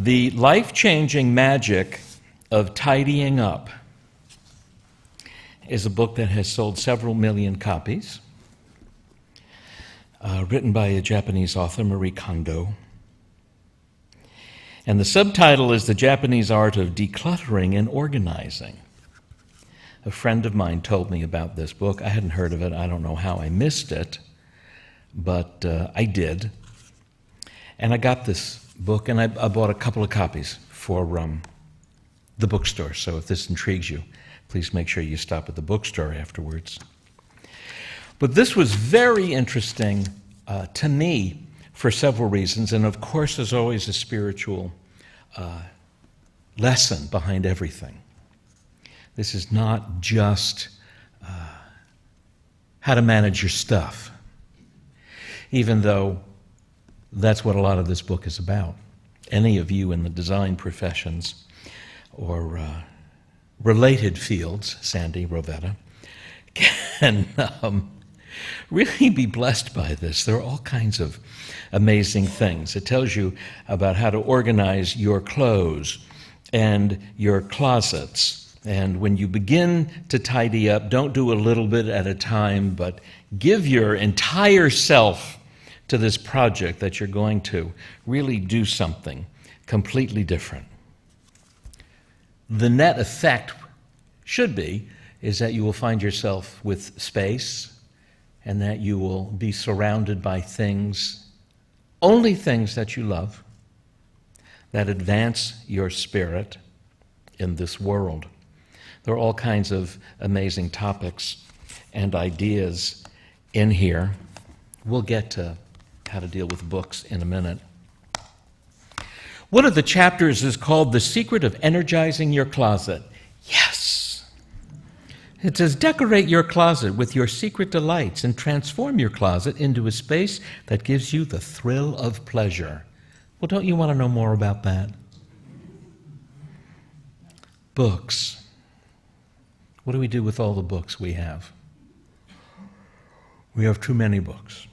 The Life-Changing Magic of Tidying Up is a book that has sold several million copies, written by a Japanese author, Marie Kondo. And the subtitle is The Japanese Art of Decluttering and Organizing. A friend of mine told me about this book. I hadn't heard of it. I don't know how I missed it, but I did. And I got this book, and I bought a couple of copies for the bookstore. So if this intrigues you, please make sure you stop at the bookstore afterwards. But this was very interesting to me for several reasons, and of course there's always a spiritual lesson behind everything. This is not just how to manage your stuff, even though that's what a lot of this book is about. Any of you in the design professions or related fields, Sandy, Rovetta, can really be blessed by this. There are all kinds of amazing things. It tells you about how to organize your clothes and your closets. And when you begin to tidy up, don't do a little bit at a time, but give your entire self to this project that you're going to really do something completely different. The net effect is that you will find yourself with space and that you will be surrounded by things, only things that you love, that advance your spirit in this world. There are all kinds of amazing topics and ideas in here. We'll get to how to deal with books in a minute. One of the chapters is called The Secret of Energizing Your Closet. Yes! It says, decorate your closet with your secret delights and transform your closet into a space that gives you the thrill of pleasure. Well, don't you want to know more about that? Books. What do we do with all the books we have? We have too many books.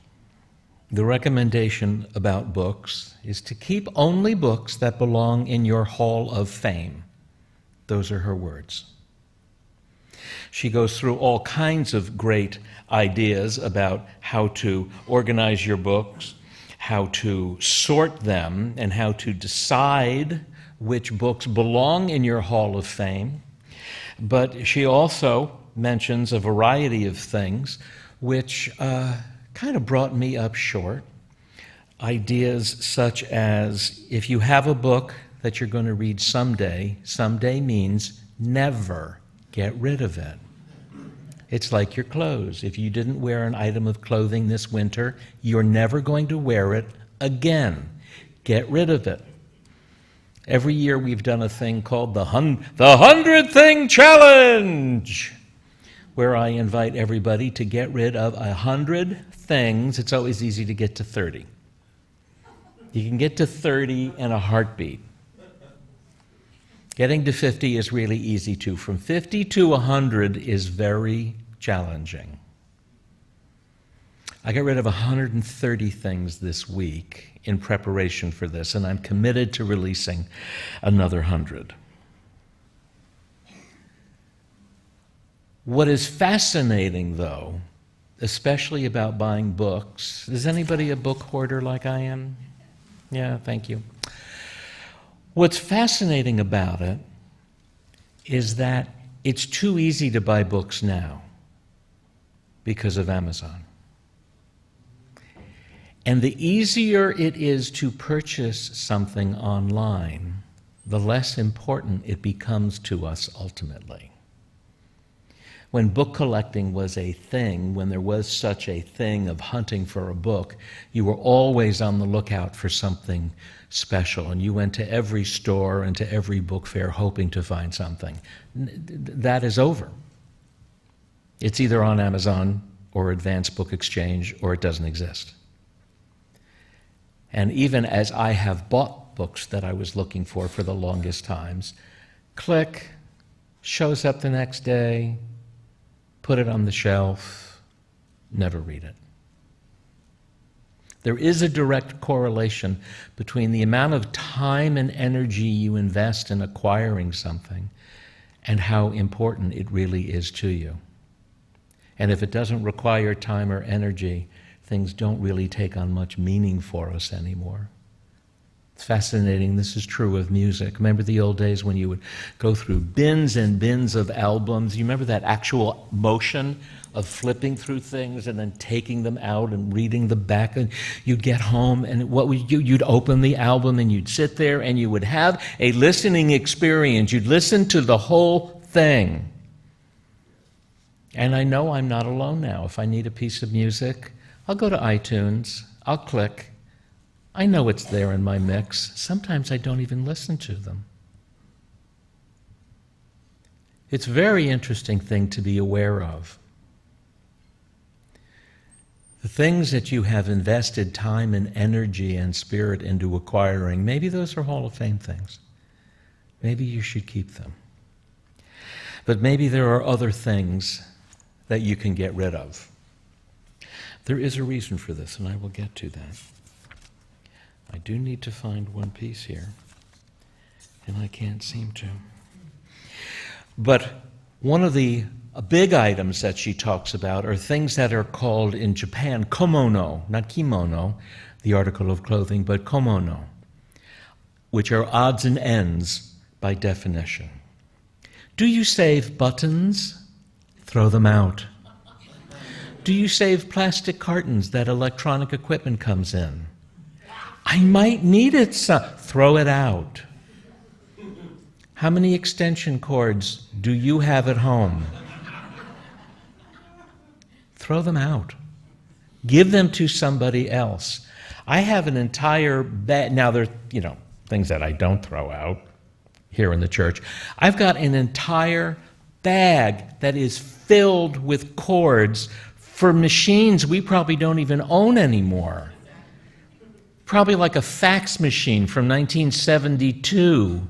The recommendation about books is to keep only books that belong in your hall of fame. Those are her words. She goes through all kinds of great ideas about how to organize your books, how to sort them, and how to decide which books belong in your hall of fame. But she also mentions a variety of things which kind of brought me up short. Ideas such as, if you have a book that you're going to read someday, someday means never get rid of it. It's like your clothes. If you didn't wear an item of clothing this winter, you're never going to wear it again. Get rid of it. Every year we've done a thing called the 100 Thing Challenge, where I invite everybody to get rid of 100 things. It's always easy to get to 30. You can get to 30 in a heartbeat. Getting to 50 is really easy too. From 50 to 100 is very challenging. I got rid of 130 things this week in preparation for this, and I'm committed to releasing another 100. What is fascinating, though, especially about buying books, is anybody a book hoarder like I am? Yeah, thank you. What's fascinating about it is that it's too easy to buy books now because of Amazon. And the easier it is to purchase something online, the less important it becomes to us ultimately. When book collecting was a thing, when there was such a thing of hunting for a book, you were always on the lookout for something special, and you went to every store and to every book fair hoping to find something. That is over. It's either on Amazon or Advanced Book Exchange, or it doesn't exist. And even as I have bought books that I was looking for the longest times, click, shows up the next day, put it on the shelf, never read it. There is a direct correlation between the amount of time and energy you invest in acquiring something and how important it really is to you. And if it doesn't require time or energy, things don't really take on much meaning for us anymore. It's fascinating. This is true of music. Remember the old days when you would go through bins and bins of albums? You remember that actual motion of flipping through things and then taking them out and reading the back? And you'd get home, and what would you? You'd open the album and you'd sit there and you would have a listening experience. You'd listen to the whole thing. And I know I'm not alone now. If I need a piece of music, I'll go to iTunes, I'll click. I know it's there in my mix. Sometimes I don't even listen to them. It's a very interesting thing to be aware of. The things that you have invested time and energy and spirit into acquiring, maybe those are Hall of Fame things. Maybe you should keep them. But maybe there are other things that you can get rid of. There is a reason for this, and I will get to that. I do need to find one piece here, and I can't seem to. But one of the big items that she talks about are things that are called in Japan komono, not kimono, the article of clothing, but komono, which are odds and ends by definition. Do you save buttons? Throw them out. Do you save plastic cartons that electronic equipment comes in? I might need it, throw it out. How many extension cords do you have at home? Throw them out. Give them to somebody else. I have an entire bag. Now, there are, things that I don't throw out here in the church. I've got an entire bag that is filled with cords for machines we probably don't even own anymore. Probably like a fax machine from 1972.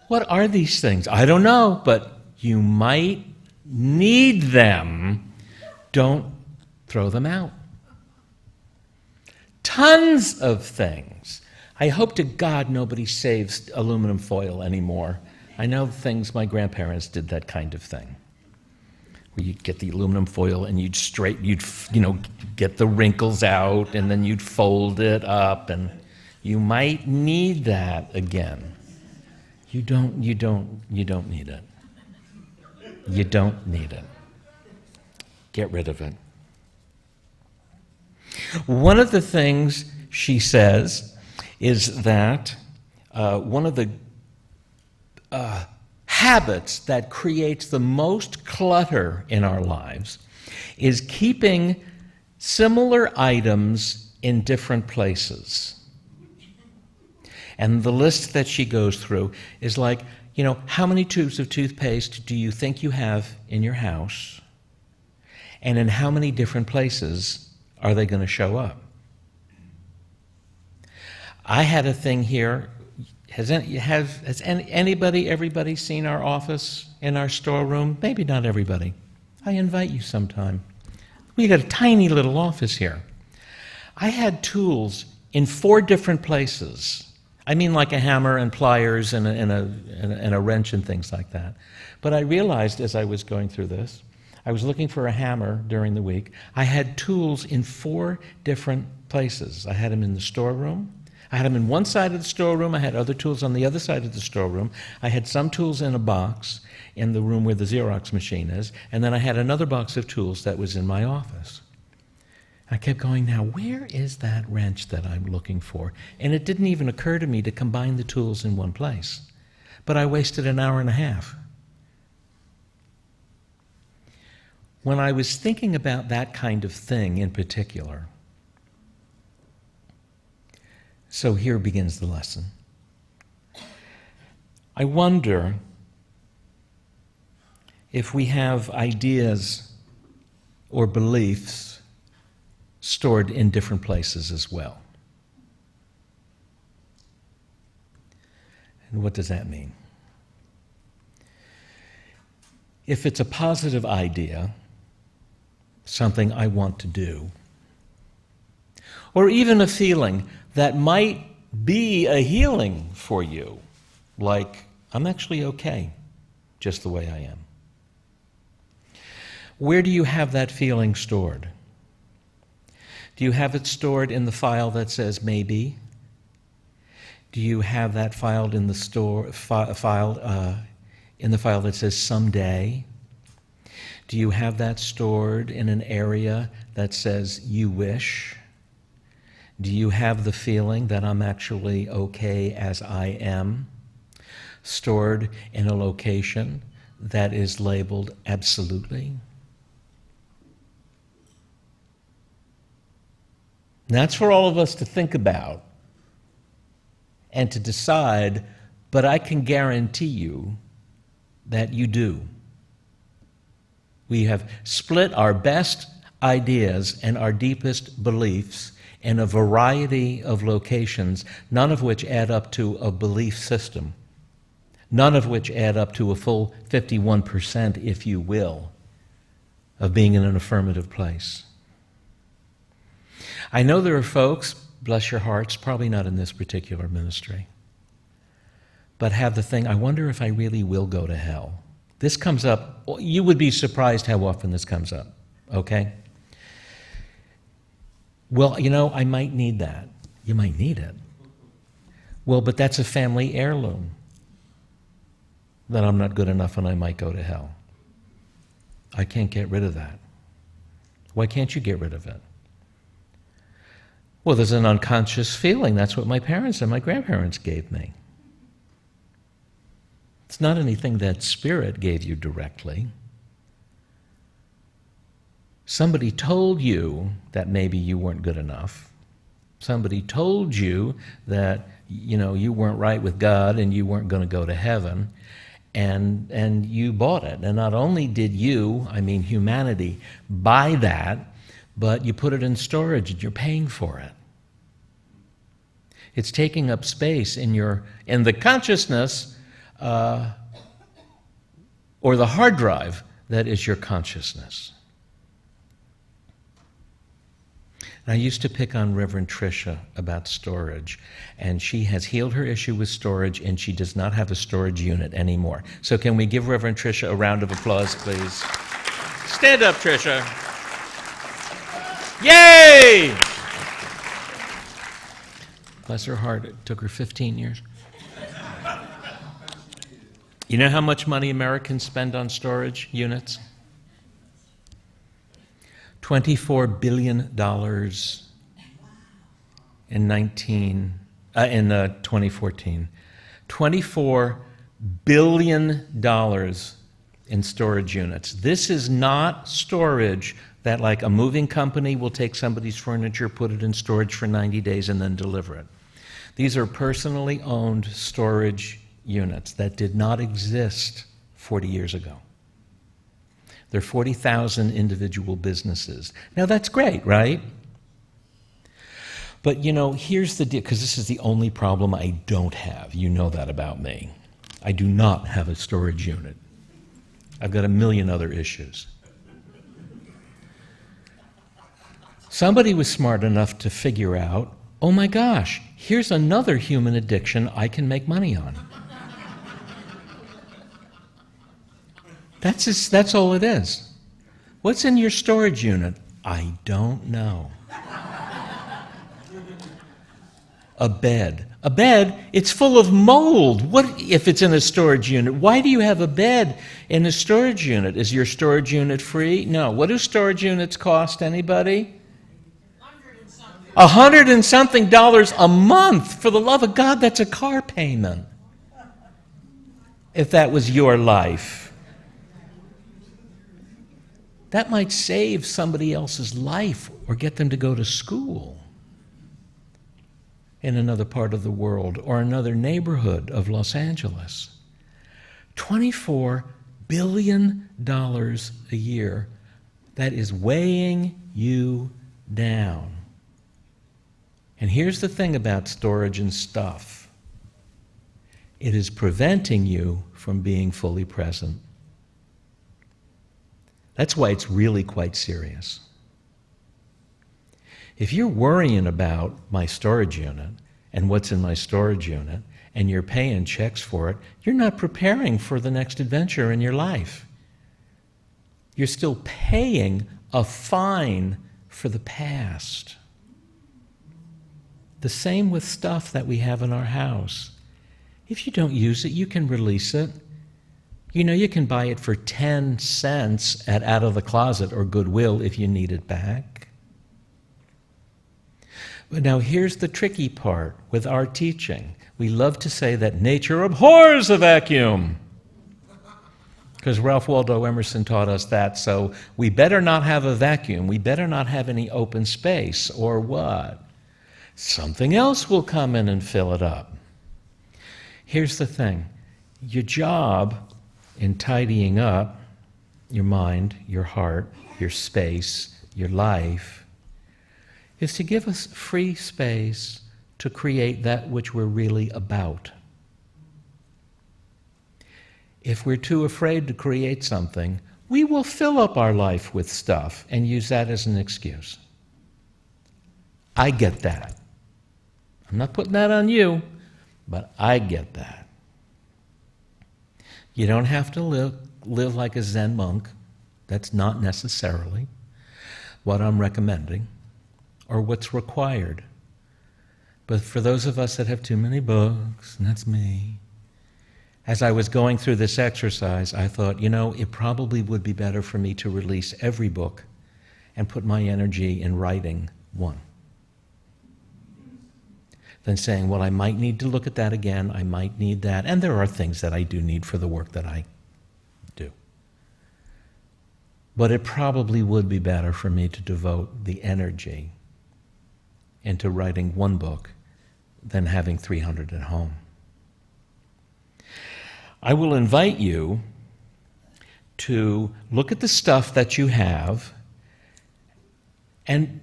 What are these things? I don't know, but you might need them. Don't throw them out. Tons of things. I hope to God nobody saves aluminum foil anymore. I know things, my grandparents did that kind of thing. Where you'd get the aluminum foil and you'd get the wrinkles out, and then you'd fold it up, and you might need that again. You don't need it. You don't need it. Get rid of it. One of the things she says is that one of the habits that creates the most clutter in our lives is keeping similar items in different places. And the list that she goes through is like, how many tubes of toothpaste do you think you have in your house? And in how many different places are they going to show up? I had a thing here. Has everybody seen our office in our storeroom? Maybe not everybody. I invite you sometime. We got a tiny little office here. I had tools in 4 different places. I mean, like a hammer and pliers and a wrench and things like that. But I realized as I was going through this, I was looking for a hammer during the week. I had tools in 4 different places. I had them in the storeroom. I had them in one side of the storeroom. I had other tools on the other side of the storeroom. I had some tools in a box in the room where the Xerox machine is. And then I had another box of tools that was in my office. I kept going, now, where is that wrench that I'm looking for? And it didn't even occur to me to combine the tools in one place. But I wasted an hour and a half. When I was thinking about that kind of thing in particular, so here begins the lesson. I wonder if we have ideas or beliefs stored in different places as well. And what does that mean? If it's a positive idea, something I want to do, Or even a feeling that might be a healing for you, like, I'm actually okay, just the way I am. Where do you have that feeling stored? Do you have it stored in the file that says maybe? Do you have that filed in the in the file that says someday? Do you have that stored in an area that says you wish? Do you have the feeling that I'm actually okay as I am, stored in a location that is labeled absolutely? That's for all of us to think about and to decide, but I can guarantee you that you do. We have split our best ideas and our deepest beliefs in a variety of locations, none of which add up to a belief system, none of which add up to a full 51%, if you will, of being in an affirmative place. I know there are folks, bless your hearts, probably not in this particular ministry, but have the thing, I wonder if I really will go to hell. This comes up, you would be surprised how often this comes up, okay? Well, I might need that. You might need it. Well, but that's a family heirloom, that I'm not good enough and I might go to hell. I can't get rid of that. Why can't you get rid of it? Well, there's an unconscious feeling. That's what my parents and my grandparents gave me. It's not anything that Spirit gave you directly. Somebody told you that maybe you weren't good enough. Somebody told you that, you weren't right with God and you weren't going to go to heaven, and you bought it. And not only did you, humanity, buy that, but you put it in storage and you're paying for it. It's taking up space in the consciousness or the hard drive that is your consciousness. And I used to pick on Reverend Tricia about storage, and she has healed her issue with storage, and she does not have a storage unit anymore. So can we give Reverend Tricia a round of applause, please? Stand up, Tricia. Yay! Bless her heart, it took her 15 years. You know how much money Americans spend on storage units? $24 billion in 2014. $24 billion in storage units. This is not storage that, like, a moving company will take somebody's furniture, put it in storage for 90 days, and then deliver it. These are personally owned storage units that did not exist 40 years ago. There are 40,000 individual businesses. Now, that's great, right? But, here's the deal, because this is the only problem I don't have. You know that about me. I do not have a storage unit. I've got a million other issues. Somebody was smart enough to figure out, oh my gosh, here's another human addiction I can make money on. That's all it is. What's in your storage unit? I don't know. A bed. A bed, it's full of mold. What if it's in a storage unit? Why do you have a bed in a storage unit? Is your storage unit free? No. What do storage units cost, anybody? $100 and something a month. For the love of God, that's a car payment. If that was your life. That might save somebody else's life or get them to go to school in another part of the world or another neighborhood of Los Angeles. $24 billion a year. That is weighing you down. And here's the thing about storage and stuff. It is preventing you from being fully present. That's why it's really quite serious. If you're worrying about my storage unit and what's in my storage unit, and you're paying checks for it, you're not preparing for the next adventure in your life. You're still paying a fine for the past. The same with stuff that we have in our house. If you don't use it, you can release it. You know, you can buy it for 10 cents at Out of the Closet or Goodwill if you need it back. But now here's the tricky part with our teaching. We love to say that nature abhors a vacuum, because Ralph Waldo Emerson taught us that, so we better not have a vacuum. We better not have any open space, or what? Something else will come in and fill it up. Here's the thing. Your job in tidying up your mind, your heart, your space, your life, is to give us free space to create that which we're really about. If we're too afraid to create something, we will fill up our life with stuff and use that as an excuse. I get that. I'm not putting that on you, but I get that. You don't have to live like a Zen monk. That's not necessarily what I'm recommending or what's required. But for those of us that have too many books, and that's me, as I was going through this exercise, I thought, it probably would be better for me to release every book and put my energy in writing one, than saying, well, I might need to look at that again, I might need that, and there are things that I do need for the work that I do. But it probably would be better for me to devote the energy into writing one book than having 300 at home. I will invite you to look at the stuff that you have and,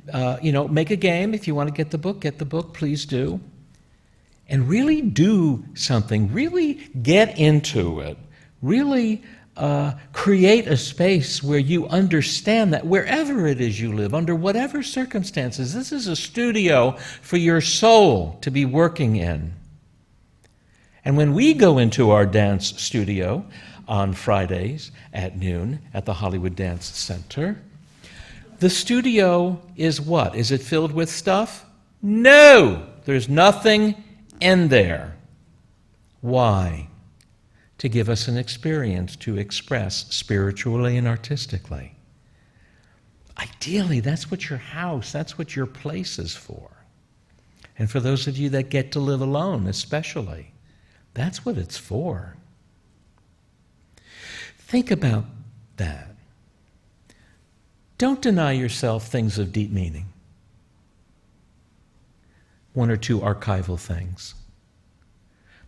make a game. If you want to get the book, please do. And really do something, really get into it, really create a space where you understand that wherever it is you live, under whatever circumstances, this is a studio for your soul to be working in. And when we go into our dance studio on Fridays at noon at the Hollywood Dance Center, the studio is what? Is it filled with stuff? No! There's nothing in there. Why? To give us an experience to express spiritually and artistically. Ideally, that's what your house, that's what your place is for. And for those of you that get to live alone, especially, that's what it's for. Think about that. Don't deny yourself things of deep meaning. One or two archival things.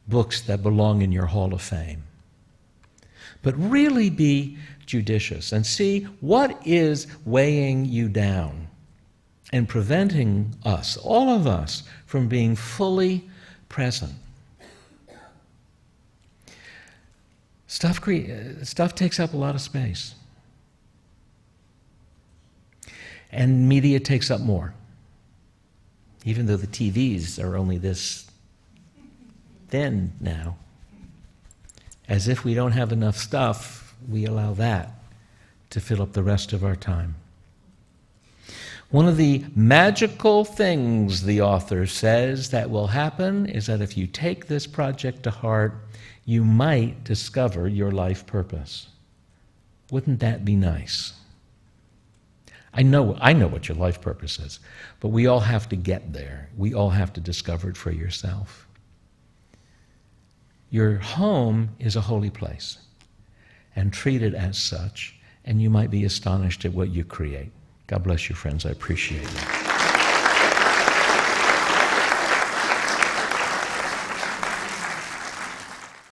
Books that belong in your Hall of Fame. But really be judicious and see what is weighing you down and preventing us, all of us, from being fully present. Stuff takes up a lot of space. And media takes up more. Even though the TVs are only this thin now. As if we don't have enough stuff, we allow that to fill up the rest of our time. One of the magical things the author says that will happen is that if you take this project to heart, you might discover your life purpose. Wouldn't that be nice? I know what your life purpose is, but we all have to get there. We all have to discover it for yourself. Your home is a holy place, and treat it as such, and you might be astonished at what you create. God bless you, friends. I appreciate you.